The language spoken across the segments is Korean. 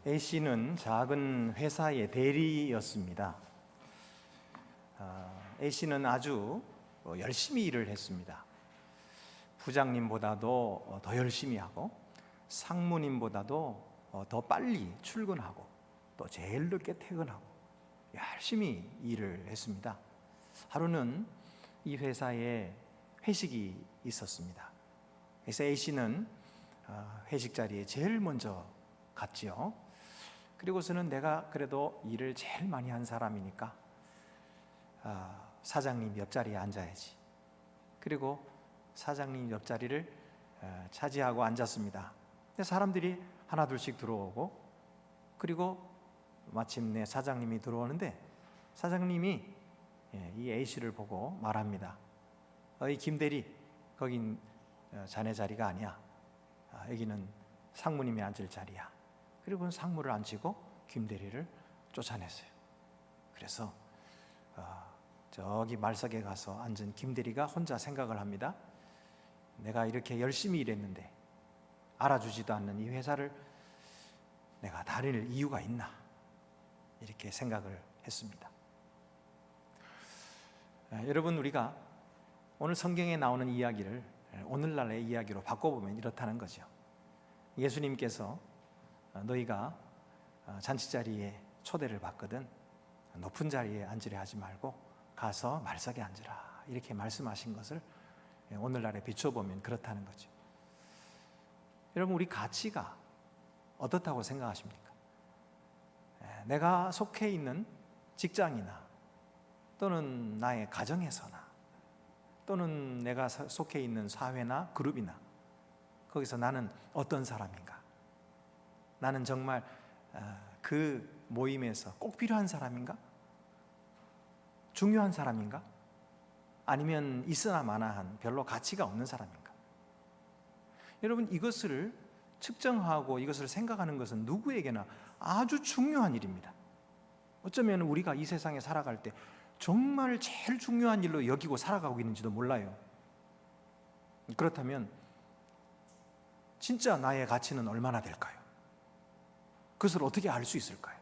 A씨는 작은 회사의 대리였습니다. A씨는 아주 열심히 일을 했습니다. 부장님보다도 더 열심히 하고 상무님보다도 더 빨리 출근하고 또 제일 늦게 퇴근하고 열심히 일을 했습니다. 하루는 이 회사에 회식이 있었습니다. 그래서 A씨는 회식 자리에 제일 먼저 갔지요. 그리고서는 내가 그래도 일을 제일 많이 한 사람이니까 사장님 옆자리에 앉아야지. 그리고 사장님 옆자리를 차지하고 앉았습니다. 사람들이 하나 둘씩 들어오고, 그리고 마침내 사장님이 들어오는데 사장님이 이 A씨를 보고 말합니다. 이 김대리, 거긴 자네 자리가 아니야. 여기는 상무님이 앉을 자리야. 그리고 상무를 앉히고 김대리를 쫓아냈어요. 그래서 저기 말석에 가서 앉은 김대리가 혼자 생각을 합니다. 내가 이렇게 열심히 일했는데 알아주지도 않는 이 회사를 내가 다닐 이유가 있나, 이렇게 생각을 했습니다. 여러분, 우리가 오늘 성경에 나오는 이야기를 오늘날의 이야기로 바꿔보면 이렇다는 거죠. 예수님께서 너희가 잔치자리에 초대를 받거든 높은 자리에 앉으려 하지 말고 가서 말석에 앉으라, 이렇게 말씀하신 것을 오늘날에 비춰보면 그렇다는 거죠. 여러분, 우리 가치가 어떻다고 생각하십니까? 내가 속해 있는 직장이나 또는 나의 가정에서나 또는 내가 속해 있는 사회나 그룹이나 거기서 나는 어떤 사람인가? 나는 정말 그 모임에서 꼭 필요한 사람인가? 중요한 사람인가? 아니면 있으나 마나한 별로 가치가 없는 사람인가? 여러분, 이것을 측정하고 이것을 생각하는 것은 누구에게나 아주 중요한 일입니다. 어쩌면 우리가 이 세상에 살아갈 때 정말 제일 중요한 일로 여기고 살아가고 있는지도 몰라요. 그렇다면 진짜 나의 가치는 얼마나 될까요? 그것을 어떻게 알 수 있을까요?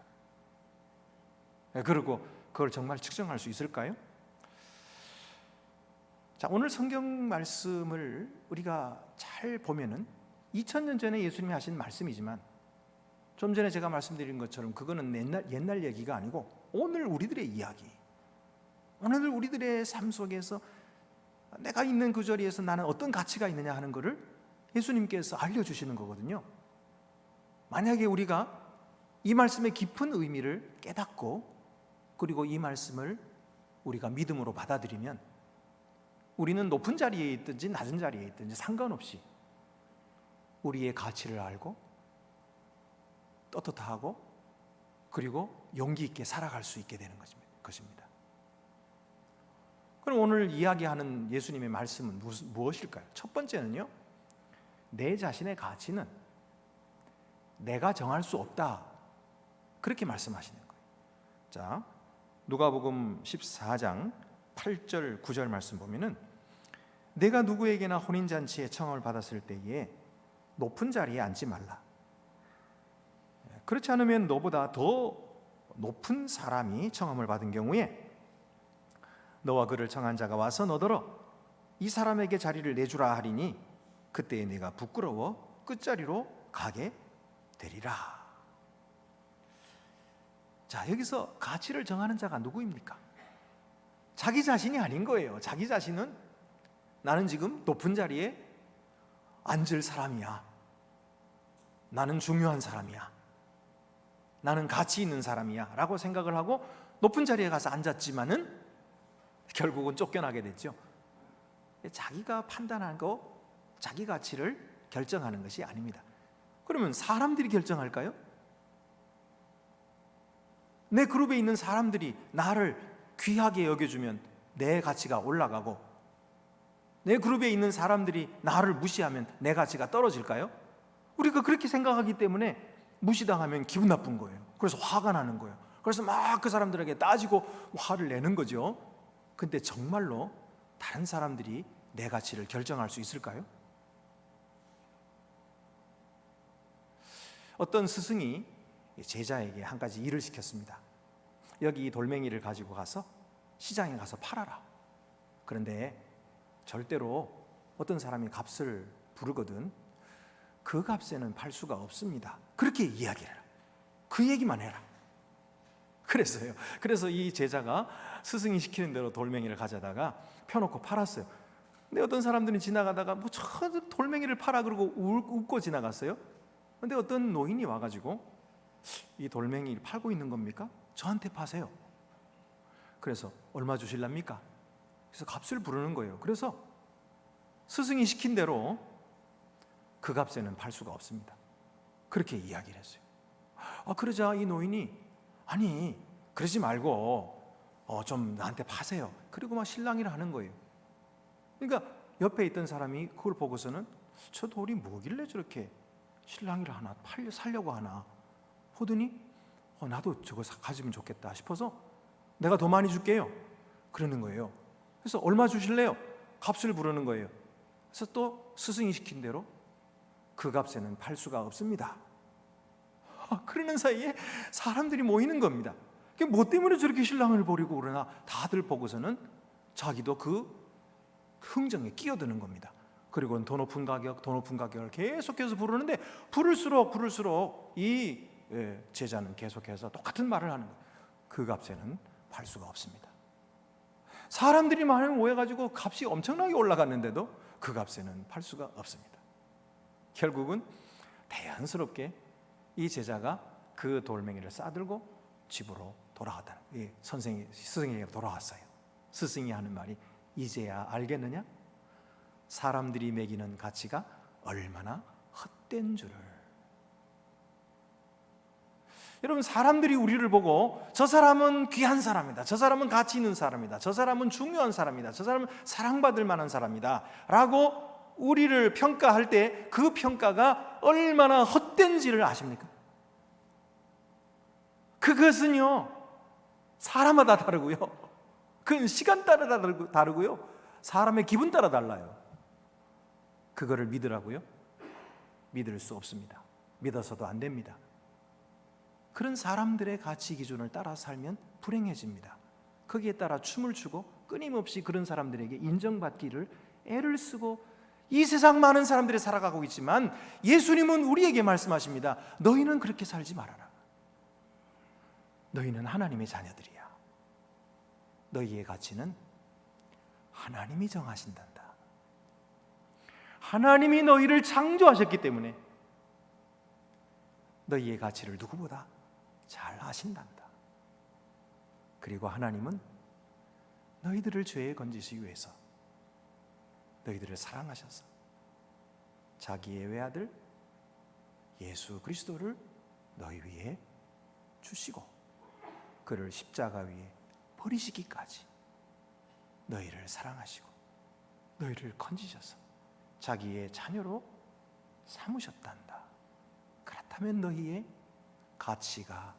그리고 그걸 정말 측정할 수 있을까요? 자, 오늘 성경 말씀을 우리가 잘 보면은 2000년 전에 예수님이 하신 말씀이지만 좀 전에 제가 말씀드린 것처럼 그거는 옛날 얘기가 아니고 오늘 우리들의 이야기, 오늘 우리들의 삶 속에서 내가 있는 그 자리에서 나는 어떤 가치가 있느냐 하는 것을 예수님께서 알려주시는 거거든요. 만약에 우리가 이 말씀의 깊은 의미를 깨닫고 그리고 이 말씀을 우리가 믿음으로 받아들이면 우리는 높은 자리에 있든지 낮은 자리에 있든지 상관없이 우리의 가치를 알고 떳떳하고 그리고 용기 있게 살아갈 수 있게 되는 것입니다. 그럼 오늘 이야기하는 예수님의 말씀은 무엇일까요? 첫 번째는요, 내 자신의 가치는 내가 정할 수 없다, 그렇게 말씀하시는 거예요. 자, 누가복음 14장 8절 9절 말씀 보면은 내가 누구에게나 혼인잔치에 청함을 받았을 때에 높은 자리에 앉지 말라. 그렇지 않으면 너보다 더 높은 사람이 청함을 받은 경우에 너와 그를 청한 자가 와서 너더러 이 사람에게 자리를 내주라 하리니 그때에 네가 부끄러워 끝자리로 가게 되리라. 자, 여기서 가치를 정하는 자가 누구입니까? 자기 자신이 아닌 거예요. 자기 자신은 나는 지금 높은 자리에 앉을 사람이야, 나는 중요한 사람이야, 나는 가치 있는 사람이야 라고 생각을 하고 높은 자리에 가서 앉았지만은 결국은 쫓겨나게 됐죠. 자기가 판단한 거, 자기 가치를 결정하는 것이 아닙니다. 그러면 사람들이 결정할까요? 내 그룹에 있는 사람들이 나를 귀하게 여겨주면 내 가치가 올라가고 내 그룹에 있는 사람들이 나를 무시하면 내 가치가 떨어질까요? 우리가 그렇게 생각하기 때문에 무시당하면 기분 나쁜 거예요. 그래서 화가 나는 거예요. 그래서 막 그 사람들에게 따지고 화를 내는 거죠. 근데 정말로 다른 사람들이 내 가치를 결정할 수 있을까요? 어떤 스승이 제자에게 한 가지 일을 시켰습니다. 여기 이 돌멩이를 가지고 가서 시장에 가서 팔아라. 그런데 절대로 어떤 사람이 값을 부르거든 그 값에는 팔 수가 없습니다. 그렇게 이야기를 해라. 그 얘기만 해라. 그랬어요. 그래서 이 제자가 스승이 시키는 대로 돌멩이를 가져다가 펴놓고 팔았어요. 근데 어떤 사람들은 지나가다가 뭐 저 돌멩이를 팔아 그러고 웃고 지나갔어요. 근데 어떤 노인이 와가지고 이 돌멩이를 팔고 있는 겁니까? 저한테 파세요. 그래서 얼마 주실랍니까? 그래서 값을 부르는 거예요. 그래서 스승이 시킨 대로 그 값에는 팔 수가 없습니다. 그렇게 이야기를 했어요. 그러자 이 노인이 아니 그러지 말고 좀 나한테 파세요. 그리고 막 실랑이를 하는 거예요. 그러니까 옆에 있던 사람이 그걸 보고서는 저 돌이 뭐길래 저렇게 실랑이를 하나 살려고 하나 보더니 나도 저거 가지면 좋겠다 싶어서 내가 더 많이 줄게요 그러는 거예요. 그래서 얼마 주실래요? 값을 부르는 거예요. 그래서 또 스승이 시킨 대로 그 값에는 팔 수가 없습니다. 그러는 사이에 사람들이 모이는 겁니다. 뭐 때문에 저렇게 신랑을 버리고 그러나 다들 보고서는 자기도 그 흥정에 끼어드는 겁니다. 그리고 더 높은 가격을 계속해서 부르는데 부를수록 이 제자는 계속해서 똑같은 말을 하는 거예요. 그 값에는 팔 수가 없습니다. 사람들이 많이 모여가지고 값이 엄청나게 올라갔는데도 그 값에는 팔 수가 없습니다. 결국은 자연스럽게 이 제자가 그 돌멩이를 싸들고 집으로 돌아갔다. 스승에게 돌아왔어요. 스승이 하는 말이 이제야 알겠느냐? 사람들이 매기는 가치가 얼마나 헛된 줄을. 여러분, 사람들이 우리를 보고 저 사람은 귀한 사람이다, 저 사람은 가치 있는 사람이다, 저 사람은 중요한 사람이다, 저 사람은 사랑받을 만한 사람이다 라고 우리를 평가할 때 그 평가가 얼마나 헛된지를 아십니까? 그것은요 사람마다 다르고요, 그건 시간 따라 다르고요, 사람의 기분 따라 달라요. 그거를 믿으라고요? 믿을 수 없습니다. 믿어서도 안 됩니다. 그런 사람들의 가치 기준을 따라 살면 불행해집니다. 거기에 따라 춤을 추고 끊임없이 그런 사람들에게 인정받기를 애를 쓰고 이 세상 많은 사람들이 살아가고 있지만 예수님은 우리에게 말씀하십니다. 너희는 그렇게 살지 말아라. 너희는 하나님의 자녀들이야. 너희의 가치는 하나님이 정하신단다. 하나님이 너희를 창조하셨기 때문에 너희의 가치를 누구보다 잘 아신단다. 그리고 하나님은 너희들을 죄에 건지시기 위해서 너희들을 사랑하셔서 자기의 외아들 예수 그리스도를 너희 위에 주시고 그를 십자가 위에 버리시기까지 너희를 사랑하시고 너희를 건지셔서 자기의 자녀로 삼으셨단다. 그렇다면 너희의 가치가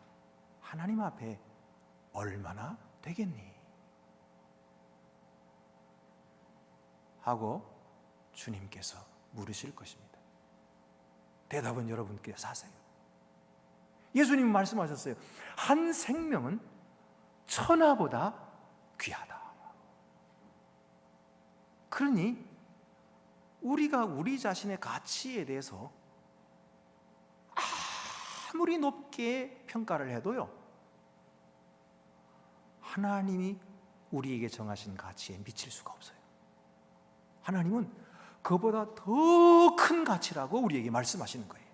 하나님 앞에 얼마나 되겠니? 하고 주님께서 물으실 것입니다. 대답은 여러분께서 하세요. 예수님은 말씀하셨어요. 한 생명은 천하보다 귀하다. 그러니 우리가 우리 자신의 가치에 대해서 아무리 높게 평가를 해도요, 하나님이 우리에게 정하신 가치에 미칠 수가 없어요. 하나님은 그보다 더 큰 가치라고 우리에게 말씀하시는 거예요.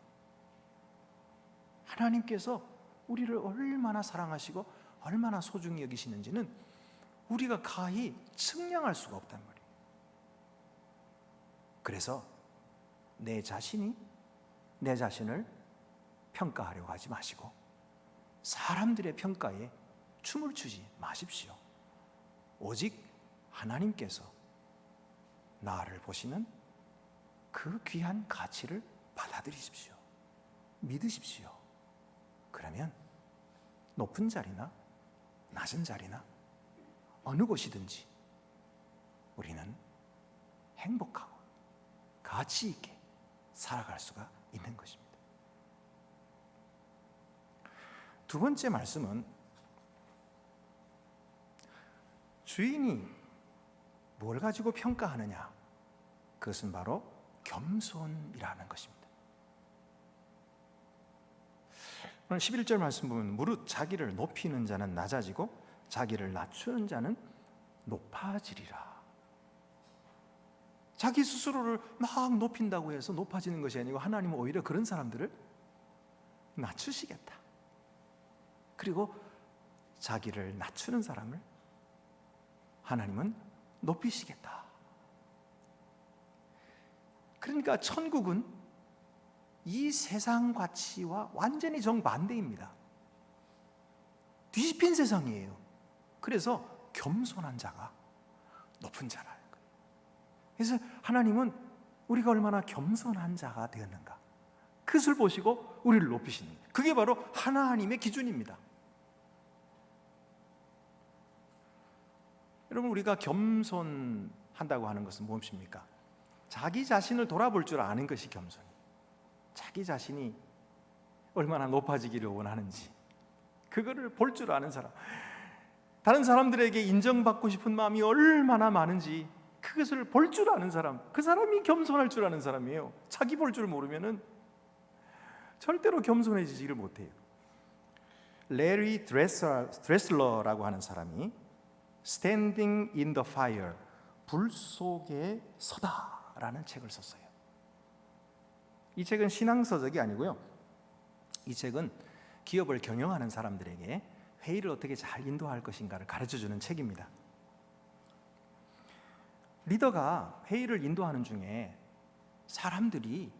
하나님께서 우리를 얼마나 사랑하시고 얼마나 소중히 여기시는지는 우리가 가히 측량할 수가 없단 말이에요. 그래서 내 자신을 평가하려고 하지 마시고 사람들의 평가에 춤을 추지 마십시오. 오직 하나님께서 나를 보시는 그 귀한 가치를 받아들이십시오. 믿으십시오. 그러면 높은 자리나 낮은 자리나 어느 곳이든지 우리는 행복하고 가치 있게 살아갈 수가 있는 것입니다. 두 번째 말씀은 주인이 뭘 가지고 평가하느냐, 그것은 바로 겸손이라는 것입니다. 오늘 11절 말씀 보면 무릇 자기를 높이는 자는 낮아지고 자기를 낮추는 자는 높아지리라. 자기 스스로를 막 높인다고 해서 높아지는 것이 아니고 하나님은 오히려 그런 사람들을 낮추시겠다. 그리고 자기를 낮추는 사람을 하나님은 높이시겠다. 그러니까 천국은 이 세상 가치와 완전히 정반대입니다. 뒤집힌 세상이에요. 그래서 겸손한 자가 높은 자라는 거예요. 그래서 하나님은 우리가 얼마나 겸손한 자가 되었는가, 그것을 보시고 우리를 높이시는 거예요. 그게 바로 하나님의 기준입니다. 여러분, 우리가 겸손한다고 하는 것은 무엇입니까? 자기 자신을 돌아볼 줄 아는 것이 겸손이에요. 자기 자신이 얼마나 높아지기를 원하는지 그거를 볼 줄 아는 사람, 다른 사람들에게 인정받고 싶은 마음이 얼마나 많은지 그것을 볼 줄 아는 사람, 그 사람이 겸손할 줄 아는 사람이에요. 자기 볼 줄 모르면은 절대로 겸손해지지를 못해요. 레리 드레슬러라고 하는 사람이 Standing in the Fire, 불 속에 서다라는 책을 썼어요. 이 책은 신앙서적이 아니고요, 이 책은 기업을 경영하는 사람들에게 회의를 어떻게 잘 인도할 것인가를 가르쳐주는 책입니다. 리더가 회의를 인도하는 중에 사람들이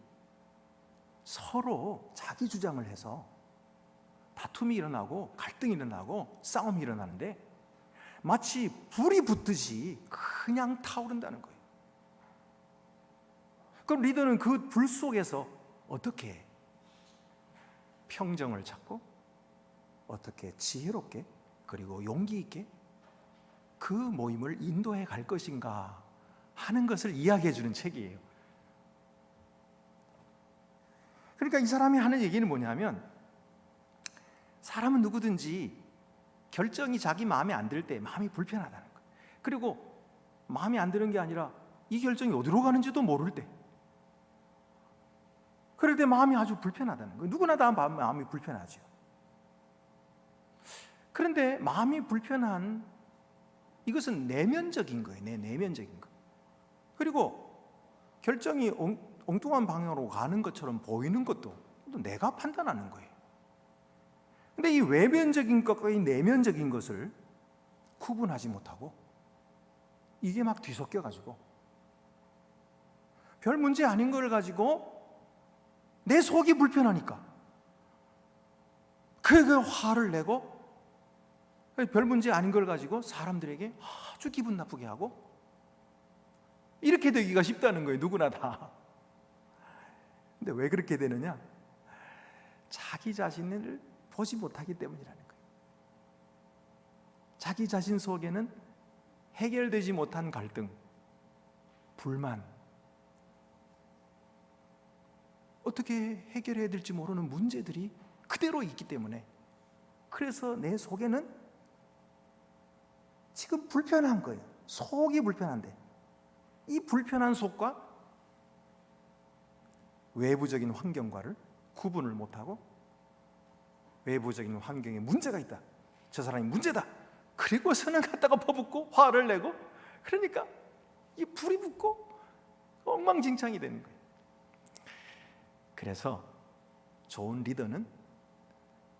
서로 자기 주장을 해서 다툼이 일어나고 갈등이 일어나고 싸움이 일어나는데 마치 불이 붙듯이 그냥 타오른다는 거예요. 그럼 리더는 그 불 속에서 어떻게 평정을 찾고 어떻게 지혜롭게 그리고 용기 있게 그 모임을 인도해 갈 것인가 하는 것을 이야기해 주는 책이에요. 그러니까 이 사람이 하는 얘기는 뭐냐면, 사람은 누구든지 결정이 자기 마음에 안 들 때 마음이 불편하다는 거예요. 그리고 마음에 안 드는 게 아니라 이 결정이 어디로 가는지도 모를 때, 그럴 때 마음이 아주 불편하다는 거예요. 누구나 다 마음이 불편하죠. 그런데 마음이 불편한 이것은 내면적인 거예요. 내면적인 거. 그리고 결정이 엉뚱한 방향으로 가는 것처럼 보이는 것도 내가 판단하는 거예요. 근데 이 외면적인 것과 이 내면적인 것을 구분하지 못하고 이게 막 뒤섞여 가지고 별 문제 아닌 걸 가지고 내 속이 불편하니까 그게 화를 내고 별 문제 아닌 걸 가지고 사람들에게 아주 기분 나쁘게 하고 이렇게 되기가 쉽다는 거예요. 누구나 다. 근데 왜 그렇게 되느냐? 자기 자신을 보지 못하기 때문이라는 거예요. 자기 자신 속에는 해결되지 못한 갈등, 불만, 어떻게 해결해야 될지 모르는 문제들이 그대로 있기 때문에, 그래서 내 속에는 지금 불편한 거예요. 속이 불편한데 이 불편한 속과 외부적인 환경과를 구분을 못하고 외부적인 환경에 문제가 있다, 저 사람이 문제다, 그리고서는 갖다가 퍼붓고 화를 내고, 그러니까 이 불이 붙고 엉망진창이 되는 거예요. 그래서 좋은 리더는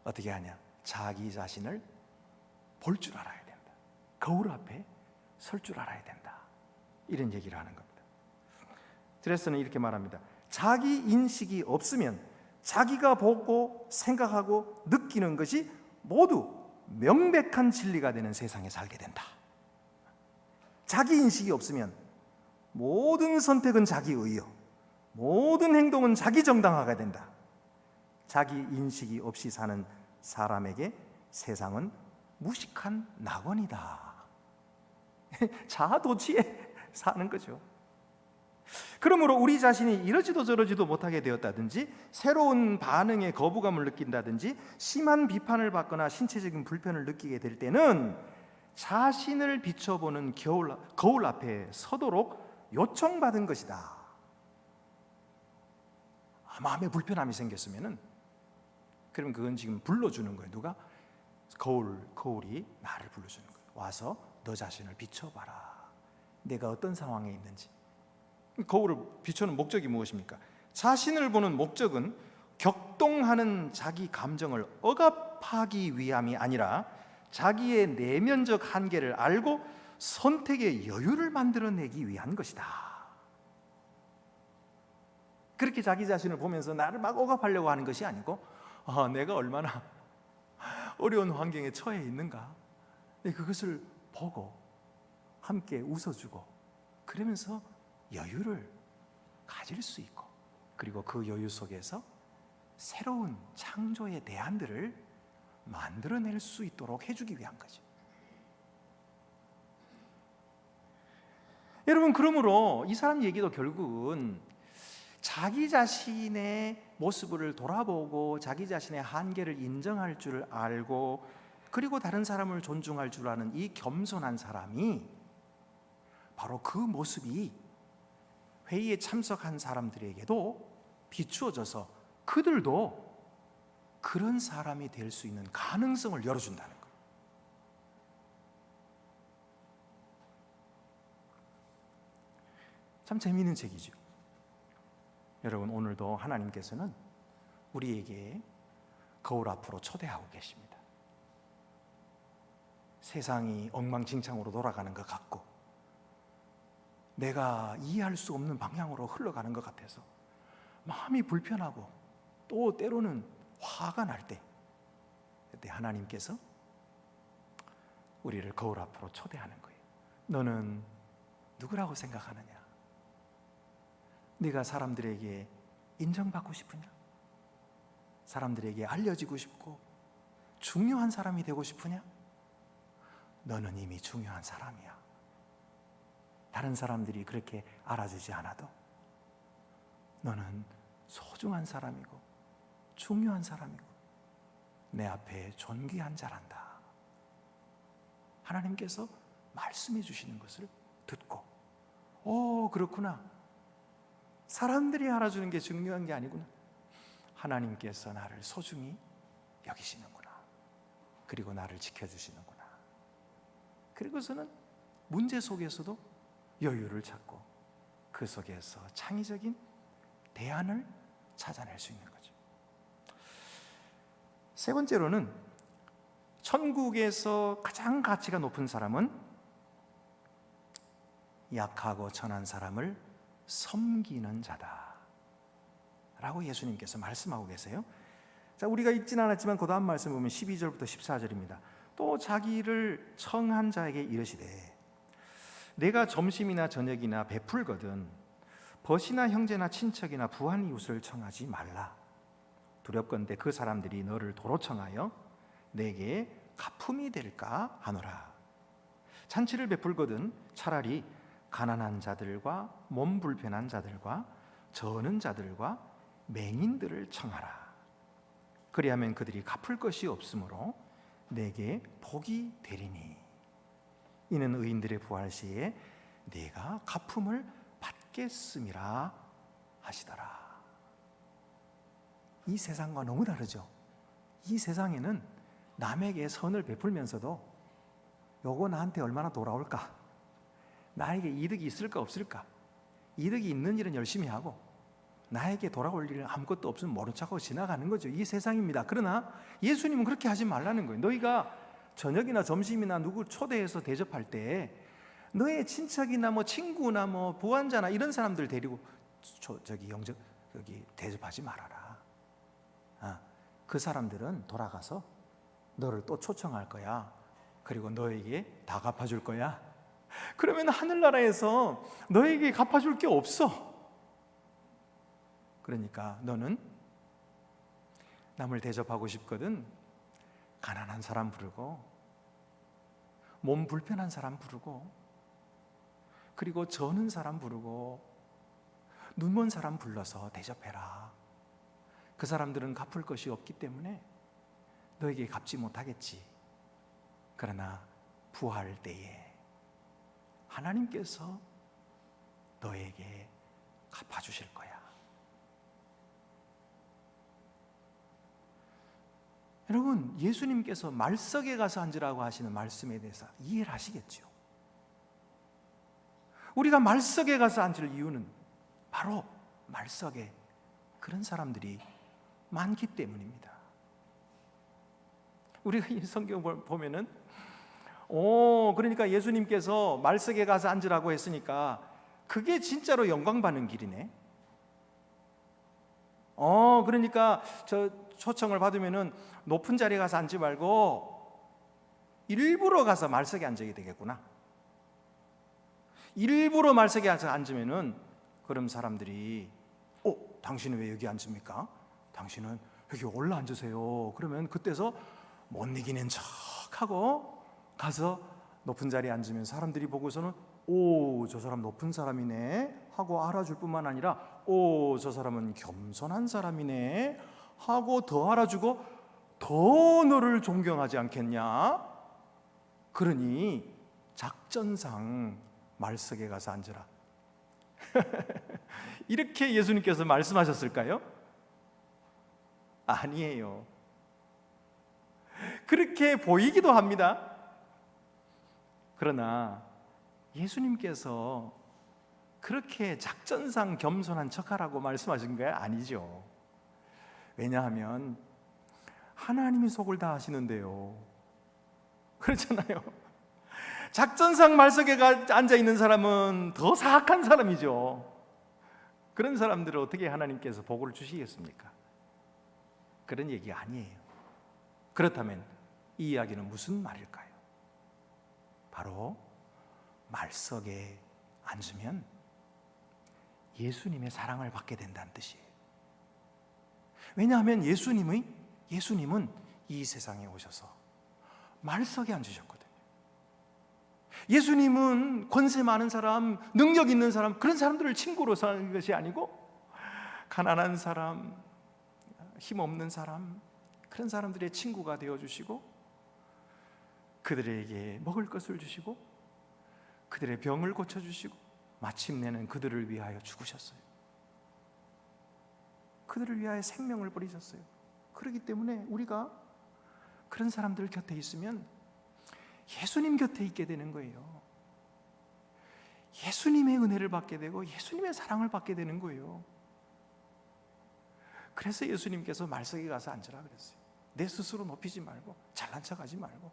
어떻게 하냐? 자기 자신을 볼 줄 알아야 된다. 거울 앞에 설 줄 알아야 된다. 이런 얘기를 하는 겁니다. 드레스는 이렇게 말합니다. 자기 인식이 없으면 자기가 보고 생각하고 느끼는 것이 모두 명백한 진리가 되는 세상에 살게 된다. 자기 인식이 없으면 모든 선택은 자기 의요, 모든 행동은 자기 정당화가 된다. 자기 인식이 없이 사는 사람에게 세상은 무식한 낙원이다. 자아도취에 사는 거죠. 그러므로 우리 자신이 이러지도 저러지도 못하게 되었다든지, 새로운 반응에 거부감을 느낀다든지, 심한 비판을 받거나 신체적인 불편을 느끼게 될 때는 자신을 비춰보는 거울 앞에 서도록 요청받은 것이다. 마음에 불편함이 생겼으면은, 그럼 그건 지금 불러주는 거예요. 누가? 거울이 나를 불러주는 거예요. 와서 너 자신을 비춰봐라. 내가 어떤 상황에 있는지. 거울을 비추는 목적이 무엇입니까? 자신을 보는 목적은 격동하는 자기 감정을 억압하기 위함이 아니라 자기의 내면적 한계를 알고 선택의 여유를 만들어내기 위한 것이다. 그렇게 자기 자신을 보면서 나를 막 억압하려고 하는 것이 아니고, 내가 얼마나 어려운 환경에 처해 있는가, 그것을 보고 함께 웃어주고, 그러면서 여유를 가질 수 있고, 그리고 그 여유 속에서 새로운 창조의 대안들을 만들어낼 수 있도록 해주기 위한 거죠. 여러분, 그러므로 이 사람 얘기도 결국은 자기 자신의 모습을 돌아보고 자기 자신의 한계를 인정할 줄 알고, 그리고 다른 사람을 존중할 줄 아는 이 겸손한 사람이 바로 그 모습이 회의에 참석한 사람들에게도 비추어져서 그들도 그런 사람이 될 수 있는 가능성을 열어준다는 거예요. 참 재미있는 책이죠. 여러분, 오늘도 하나님께서는 우리에게 거울 앞으로 초대하고 계십니다. 세상이 엉망진창으로 돌아가는 것 같고, 내가 이해할 수 없는 방향으로 흘러가는 것 같아서 마음이 불편하고, 또 때로는 화가 날 때, 그때 하나님께서 우리를 거울 앞으로 초대하는 거예요. 너는 누구라고 생각하느냐? 네가 사람들에게 인정받고 싶으냐? 사람들에게 알려지고 싶고 중요한 사람이 되고 싶으냐? 너는 이미 중요한 사람이야. 다른 사람들이 그렇게 알아주지 않아도 너는 소중한 사람이고 중요한 사람이고 내 앞에 존귀한 자란다. 하나님께서 말씀해 주시는 것을 듣고, 그렇구나. 사람들이 알아주는 게 중요한 게 아니구나. 하나님께서 나를 소중히 여기시는구나. 그리고 나를 지켜주시는구나. 그리고서는 문제 속에서도 여유를 찾고 그 속에서 창의적인 대안을 찾아낼 수 있는 거죠. 세 번째로는, 천국에서 가장 가치가 높은 사람은 약하고 천한 사람을 섬기는 자다 라고 예수님께서 말씀하고 계세요. 자, 우리가 읽진 않았지만 그 다음 말씀 보면 12절부터 14절입니다. 또 자기를 청한 자에게 이르시되, 내가 점심이나 저녁이나 베풀거든 벗이나 형제나 친척이나 부한 이웃을 청하지 말라. 두렵건대 그 사람들이 너를 도로 청하여 내게 가품이 될까 하노라. 잔치를 베풀거든 차라리 가난한 자들과 몸 불편한 자들과 저는 자들과 맹인들을 청하라. 그리하면 그들이 갚을 것이 없으므로 내게 복이 되리니 이는 의인들의 부활 시에 내가 갚음을 받겠음이라 하시더라. 이 세상과 너무 다르죠. 이 세상에는 남에게 선을 베풀면서도 요거 나한테 얼마나 돌아올까, 나에게 이득이 있을까 없을까, 이득이 있는 일은 열심히 하고 나에게 돌아올 일은 아무것도 없으면 모른 척하고 지나가는 거죠. 이 세상입니다. 그러나 예수님은 그렇게 하지 말라는 거예요. 너희가 저녁이나 점심이나 누구 초대해서 대접할 때 너의 친척이나 친구나 부한자나 이런 사람들 데리고 여기 대접하지 말아라. 그 사람들은 돌아가서 너를 또 초청할 거야. 그리고 너에게 다 갚아줄 거야. 그러면 하늘나라에서 너에게 갚아줄 게 없어. 그러니까 너는 남을 대접하고 싶거든 가난한 사람 부르고 몸 불편한 사람 부르고 그리고 저는 사람 부르고 눈먼 사람 불러서 대접해라. 그 사람들은 갚을 것이 없기 때문에 너에게 갚지 못하겠지. 그러나 부활 때에 하나님께서 너에게 갚아주실 거야. 여러분, 예수님께서 말석에 가서 앉으라고 하시는 말씀에 대해서 이해를 하시겠죠? 우리가 말석에 가서 앉을 이유는 바로 말석에 그런 사람들이 많기 때문입니다. 우리가 이 성경을 보면은 그러니까 예수님께서 말석에 가서 앉으라고 했으니까 그게 진짜로 영광 받는 길이네. 그러니까 저 초청을 받으면은 높은 자리에 가서 앉지 말고 일부러 가서 말석에 앉아야 되겠구나. 일부러 말석에 가서 앉으면은 그럼 사람들이 당신은 왜 여기 앉습니까? 당신은 여기 올라 앉으세요. 그러면 그때서 못 이기는 척하고 가서 높은 자리에 앉으면 사람들이 보고서는 저 사람 높은 사람이네 하고 알아줄 뿐만 아니라 저 사람은 겸손한 사람이네 하고 더 알아주고 더 너를 존경하지 않겠냐? 그러니 작전상 말석에 가서 앉으라. 이렇게 예수님께서 말씀하셨을까요? 아니에요. 그렇게 보이기도 합니다. 그러나 예수님께서 그렇게 작전상 겸손한 척하라고 말씀하신 게 아니죠. 왜냐하면 하나님이 속을 다 아시는데요. 그렇잖아요. 작전상 말석에 앉아있는 사람은 더 사악한 사람이죠. 그런 사람들을 어떻게 하나님께서 복을 주시겠습니까? 그런 얘기 아니에요. 그렇다면 이 이야기는 무슨 말일까요? 바로 말석에 앉으면 예수님의 사랑을 받게 된다는 뜻이에요. 왜냐하면 예수님은 이 세상에 오셔서 말석에 앉으셨거든요. 예수님은 권세 많은 사람, 능력 있는 사람, 그런 사람들을 친구로 사는 것이 아니고 가난한 사람, 힘없는 사람, 그런 사람들의 친구가 되어주시고 그들에게 먹을 것을 주시고 그들의 병을 고쳐주시고 마침내는 그들을 위하여 죽으셨어요. 그들을 위하여 생명을 버리셨어요. 그렇기 때문에 우리가 그런 사람들 곁에 있으면 예수님 곁에 있게 되는 거예요. 예수님의 은혜를 받게 되고 예수님의 사랑을 받게 되는 거예요. 그래서 예수님께서 말석에 가서 앉으라 그랬어요. 내 스스로 높이지 말고 잘난 척하지 말고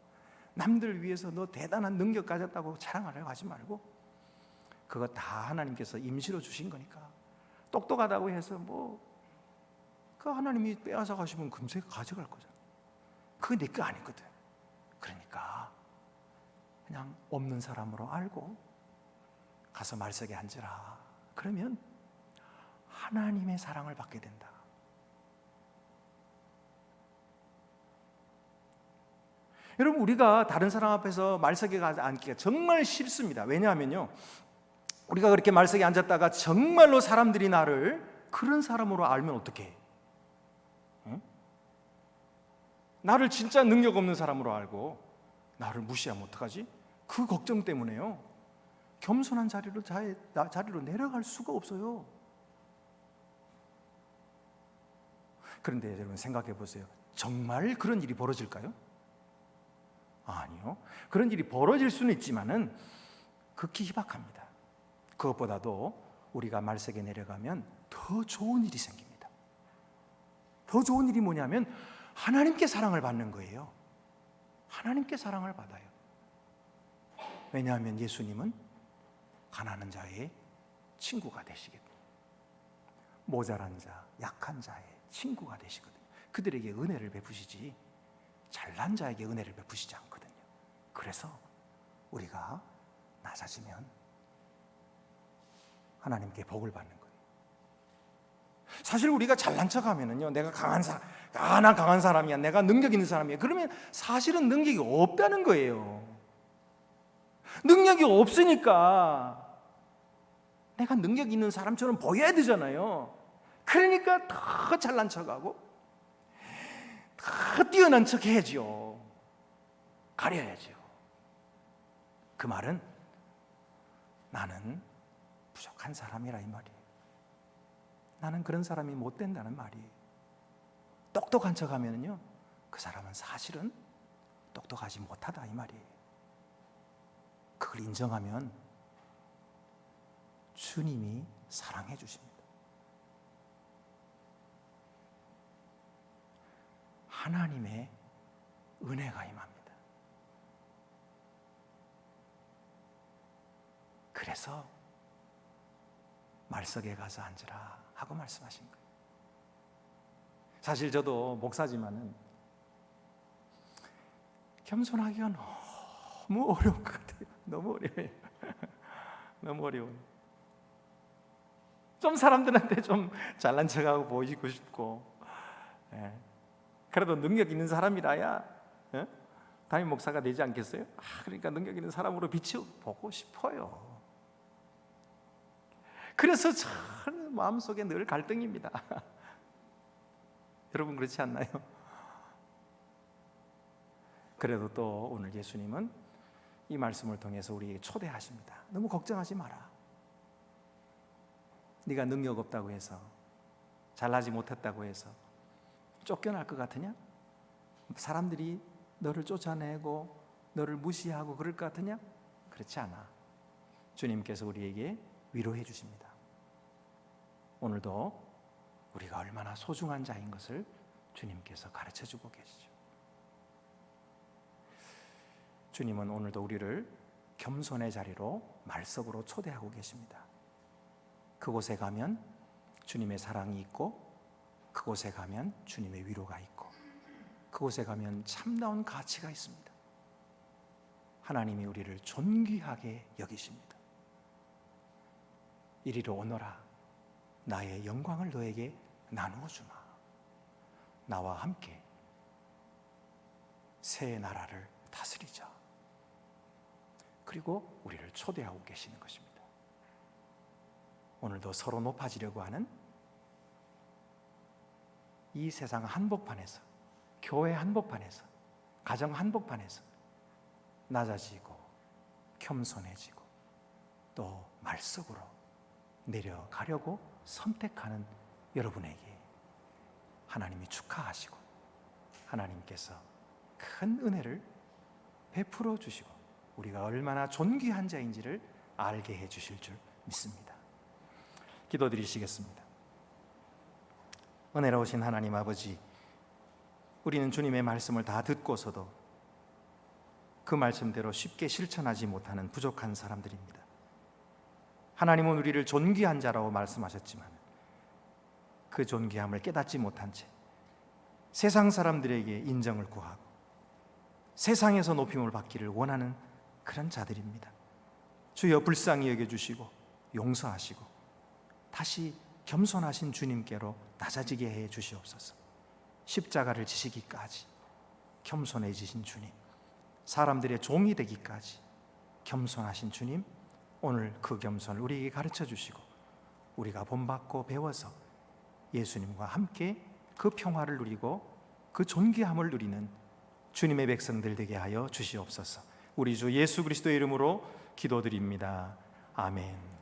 남들 위해서 너 대단한 능력 가졌다고 자랑하려고 하지 말고 그거 다 하나님께서 임시로 주신 거니까 똑똑하다고 해서 그 하나님이 빼앗아 가시면 금세 가져갈 거잖아. 그거 내 거 아니거든. 그러니까 그냥 없는 사람으로 알고 가서 말석에 앉으라. 그러면 하나님의 사랑을 받게 된다. 여러분, 우리가 다른 사람 앞에서 말석에 가서 앉기가 정말 싫습니다. 왜냐하면요, 우리가 그렇게 말석에 앉았다가 정말로 사람들이 나를 그런 사람으로 알면 어떡해? 응? 나를 진짜 능력 없는 사람으로 알고 나를 무시하면 어떡하지? 그 걱정 때문에요, 겸손한 자리로 내려갈 수가 없어요. 그런데 여러분 생각해 보세요. 정말 그런 일이 벌어질까요? 아니요. 그런 일이 벌어질 수는 있지만은 극히 희박합니다. 그것보다도 우리가 말석에 내려가면 더 좋은 일이 생깁니다. 더 좋은 일이 뭐냐면 하나님께 사랑을 받는 거예요. 하나님께 사랑을 받아요. 왜냐하면 예수님은 가난한 자의 친구가 되시거든요. 모자란 자, 약한 자의 친구가 되시거든요. 그들에게 은혜를 베푸시지 잘난 자에게 은혜를 베푸시지 않거든요. 그래서 우리가 낮아지면 하나님께 복을 받는 거예요. 사실 우리가 잘난 척하면은요, 내가 난 강한 사람이야, 내가 능력 있는 사람이야, 그러면 사실은 능력이 없다는 거예요. 능력이 없으니까 내가 능력 있는 사람처럼 보여야 되잖아요. 그러니까 더 잘난 척하고 더 뛰어난 척 해야죠. 가려야죠. 그 말은 나는 부족한 사람이라 이 말이에요. 나는 그런 사람이 못 된다는 말이에요. 똑똑한 척 하면요, 그 사람은 사실은 똑똑하지 못하다 이 말이에요. 그걸 인정하면 주님이 사랑해 주십니다. 하나님의 은혜가 임합니다. 그래서 말석에 가서 앉으라 하고 말씀하신 거예요. 사실 저도 목사지만은 겸손하기가 너무 어려운 것 같아요. 너무 어려워요. 너무 어려워요. 좀 사람들한테 좀 잘난 척하고 보이고 싶고, 그래도 능력 있는 사람이라야 담임 목사가 되지 않겠어요? 그러니까 능력 있는 사람으로 비춰보고 싶어요. 그래서 저는 마음속에 늘 갈등입니다. 여러분 그렇지 않나요? 그래도 또 오늘 예수님은 이 말씀을 통해서 우리에게 초대하십니다. 너무 걱정하지 마라. 네가 능력 없다고 해서, 잘나지 못했다고 해서 쫓겨날 것 같으냐? 사람들이 너를 쫓아내고 너를 무시하고 그럴 것 같으냐? 그렇지 않아. 주님께서 우리에게 위로해 주십니다. 오늘도 우리가 얼마나 소중한 자인 것을 주님께서 가르쳐 주고 계시죠. 주님은 오늘도 우리를 겸손의 자리로 말석으로 초대하고 계십니다. 그곳에 가면 주님의 사랑이 있고, 그곳에 가면 주님의 위로가 있고, 그곳에 가면 참다운 가치가 있습니다. 하나님이 우리를 존귀하게 여기십니다. 이리로 오너라. 나의 영광을 너에게 나누어 주마. 나와 함께 새 나라를 다스리자. 그리고 우리를 초대하고 계시는 것입니다. 오늘도 서로 높아지려고 하는 이 세상 한복판에서, 교회 한복판에서, 가정 한복판에서 낮아지고 겸손해지고 또 말석으로 내려가려고 선택하는 여러분에게 하나님이 축하하시고 하나님께서 큰 은혜를 베풀어 주시고 우리가 얼마나 존귀한 자인지를 알게 해 주실 줄 믿습니다. 기도드리시겠습니다. 은혜로우신 하나님 아버지, 우리는 주님의 말씀을 다 듣고서도 그 말씀대로 쉽게 실천하지 못하는 부족한 사람들입니다. 하나님은 우리를 존귀한 자라고 말씀하셨지만 그 존귀함을 깨닫지 못한 채 세상 사람들에게 인정을 구하고 세상에서 높임을 받기를 원하는 그런 자들입니다. 주여 불쌍히 여겨주시고 용서하시고 다시 겸손하신 주님께로 낮아지게 해 주시옵소서. 십자가를 지시기까지 겸손해지신 주님, 사람들의 종이 되기까지 겸손하신 주님, 오늘 그 겸손을 우리에게 가르쳐 주시고 우리가 본받고 배워서 예수님과 함께 그 평화를 누리고 그 존귀함을 누리는 주님의 백성들 되게 하여 주시옵소서. 우리 주 예수 그리스도의 이름으로 기도드립니다. 아멘.